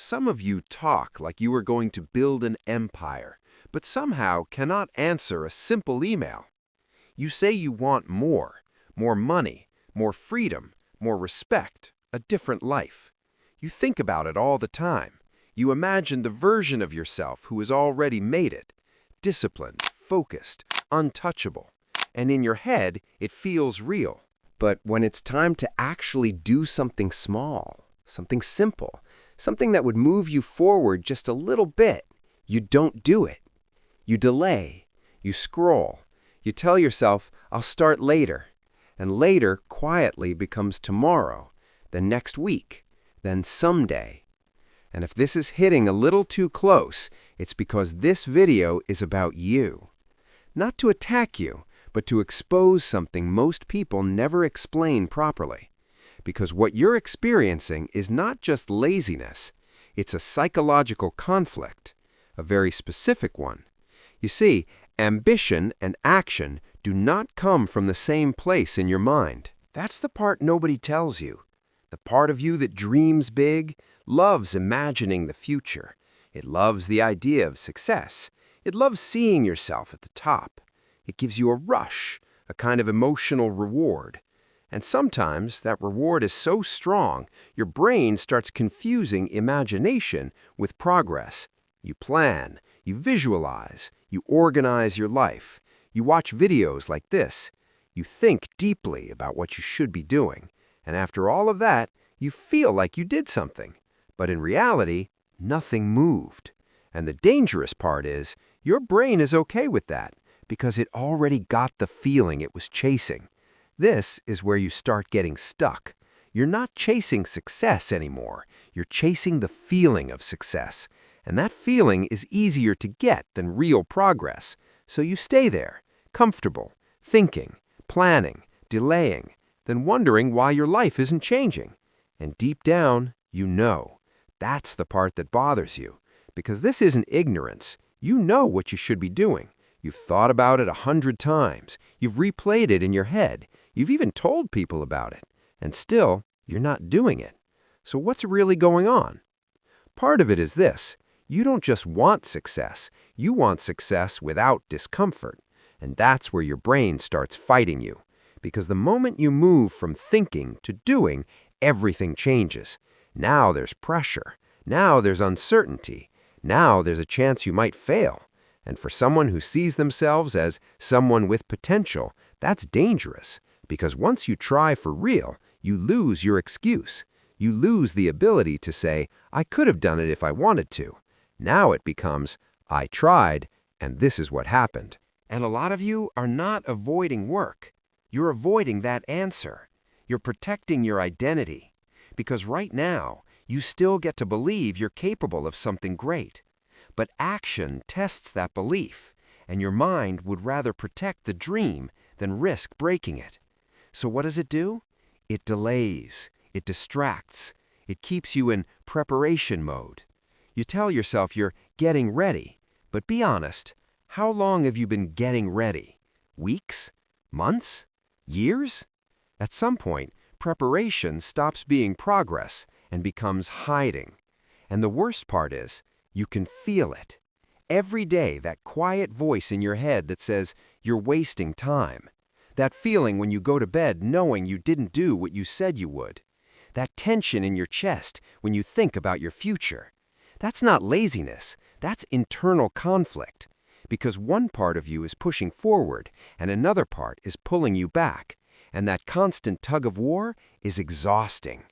Some of you talk like you are going to build an empire, but somehow cannot answer a simple email. You say you want more money, more freedom, more respect, a different life. You think about it all the time. You imagine the version of yourself who has already made it, disciplined, focused, untouchable. And in your head, it feels real. But when it's time to actually do something small, something simple, something that would move you forward just a little bit, you don't do it. You delay, you scroll, you tell yourself, I'll start later. And later quietly becomes tomorrow, then next week, then someday. And if this is hitting a little too close, it's because this video is about you. Not to attack you, but to expose something most people never explain properly. Because what you're experiencing is not just laziness, it's a psychological conflict, a very specific one. You see, ambition and action do not come from the same place in your mind. That's the part nobody tells you. The part of you that dreams big, loves imagining the future. It loves the idea of success. It loves seeing yourself at the top. It gives you a rush, a kind of emotional reward. And sometimes that reward is so strong, your brain starts confusing imagination with progress. You plan, you visualize, you organize your life. You watch videos like this. You think deeply about what you should be doing. And after all of that, you feel like you did something. But in reality, nothing moved. And the dangerous part is, your brain is okay with that because it already got the feeling it was chasing. This is where you start getting stuck. You're not chasing success anymore. You're chasing the feeling of success. And that feeling is easier to get than real progress. So you stay there, comfortable, thinking, planning, delaying, then wondering why your life isn't changing. And deep down, you know. That's the part that bothers you. Because this isn't ignorance. You know what you should be doing. You've thought about it 100 times. You've replayed it in your head. You've even told people about it. And still, you're not doing it. So what's really going on? Part of it is this. You don't just want success. You want success without discomfort. And that's where your brain starts fighting you. Because the moment you move from thinking to doing, everything changes. Now there's pressure. Now there's uncertainty. Now there's a chance you might fail. And for someone who sees themselves as someone with potential, that's dangerous. Because once you try for real, you lose your excuse. You lose the ability to say, I could have done it if I wanted to. Now it becomes, I tried, and this is what happened. And a lot of you are not avoiding work. You're avoiding that answer. You're protecting your identity. Because right now, you still get to believe you're capable of something great. But action tests that belief, and your mind would rather protect the dream than risk breaking it. So what does it do? It delays, it distracts, it keeps you in preparation mode. You tell yourself you're getting ready, but be honest, how long have you been getting ready? Weeks? Months? Years? At some point, preparation stops being progress and becomes hiding. And the worst part is, you can feel it. Every day, that quiet voice in your head that says you're wasting time. That feeling when you go to bed knowing you didn't do what you said you would. That tension in your chest when you think about your future. That's not laziness, that's internal conflict. Because one part of you is pushing forward and another part is pulling you back. And that constant tug of war is exhausting.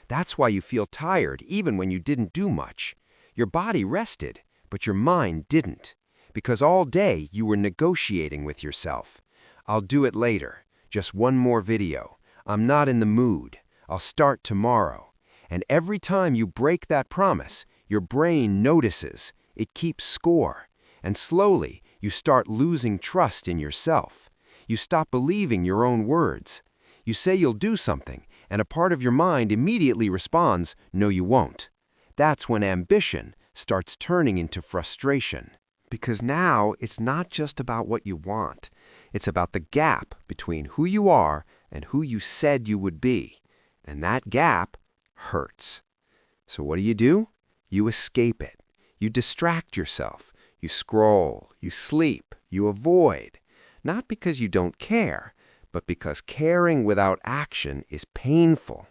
That's why you feel tired even when you didn't do much. Your body rested, but your mind didn't. Because all day you were negotiating with yourself. I'll do it later. Just one more video. I'm not in the mood. I'll start tomorrow. And every time you break that promise, your brain notices. It keeps score. And slowly, you start losing trust in yourself. You stop believing your own words. You say you'll do something, and a part of your mind immediately responds, no, you won't. That's when ambition starts turning into frustration. Because now it's not just about what you want. It's about the gap between who you are and who you said you would be. And that gap hurts. So what do? You escape it. You distract yourself. You scroll. You sleep. You avoid. Not because you don't care, but because caring without action is painful.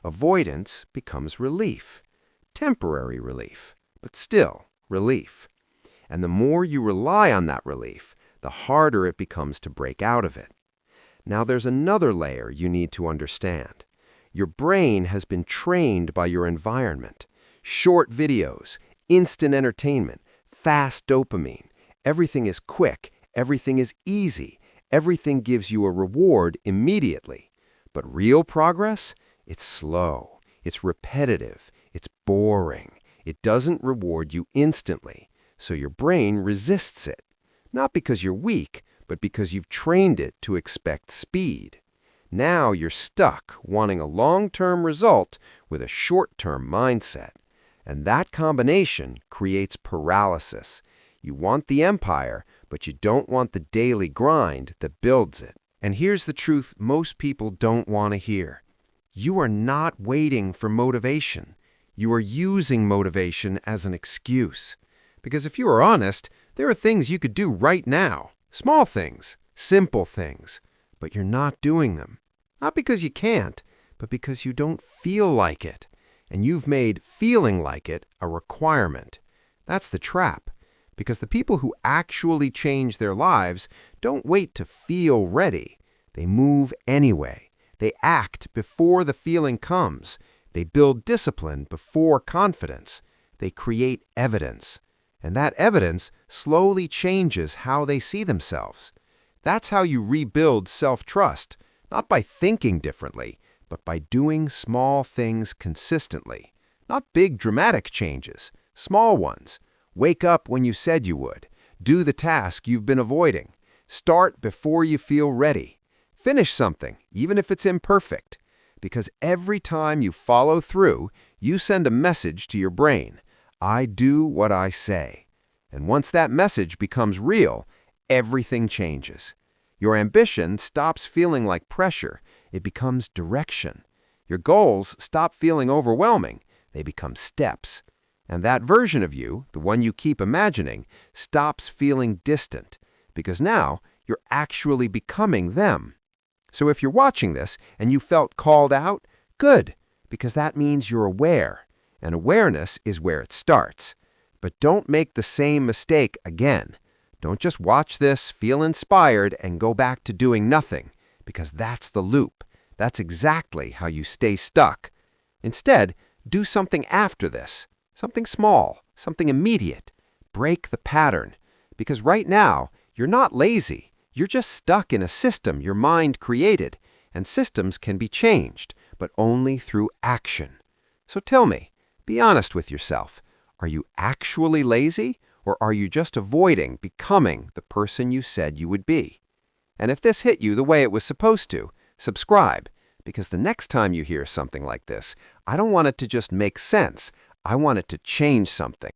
Avoidance becomes relief. Temporary relief, but still relief. And the more you rely on that relief, the harder it becomes to break out of it. Now there's another layer you need to understand. Your brain has been trained by your environment. Short videos, instant entertainment, fast dopamine. Everything is quick. Everything is easy. Everything gives you a reward immediately. But real progress? It's slow. It's repetitive. It's boring. It doesn't reward you instantly. So your brain resists it. Not because you're weak, but because you've trained it to expect speed. Now you're stuck wanting a long-term result with a short-term mindset. And that combination creates paralysis. You want the empire, but you don't want the daily grind that builds it. And here's the truth most people don't want to hear. You are not waiting for motivation. You are using motivation as an excuse. Because if you are honest, there are things you could do right now. Small things, simple things. But you're not doing them. Not because you can't, but because you don't feel like it. And you've made feeling like it a requirement. That's the trap. Because the people who actually change their lives don't wait to feel ready. They move anyway. They act before the feeling comes. They build discipline before confidence. They create evidence. And that evidence slowly changes how they see themselves. That's how you rebuild self-trust, not by thinking differently, but by doing small things consistently. Not big dramatic changes, small ones. Wake up when you said you would. Do the task you've been avoiding. Start before you feel ready. Finish something, even if it's imperfect. Because every time you follow through, you send a message to your brain. I do what I say. And once that message becomes real, everything changes. Your ambition stops feeling like pressure. It becomes direction. Your goals stop feeling overwhelming. They become steps. And that version of you, the one you keep imagining, stops feeling distant. Because now you're actually becoming them. So if you're watching this and you felt called out, good, because that means you're aware. And awareness is where it starts. But don't make the same mistake again. Don't just watch this, feel inspired, and go back to doing nothing, because that's the loop. That's exactly how you stay stuck. Instead, do something after this. Something small, something immediate. Break the pattern. Because right now, you're not lazy. You're just stuck in a system your mind created, and systems can be changed, but only through action. So tell me, be honest with yourself. Are you actually lazy, or are you just avoiding becoming the person you said you would be? And if this hit you the way it was supposed to, subscribe, because the next time you hear something like this, I don't want it to just make sense. I want it to change something.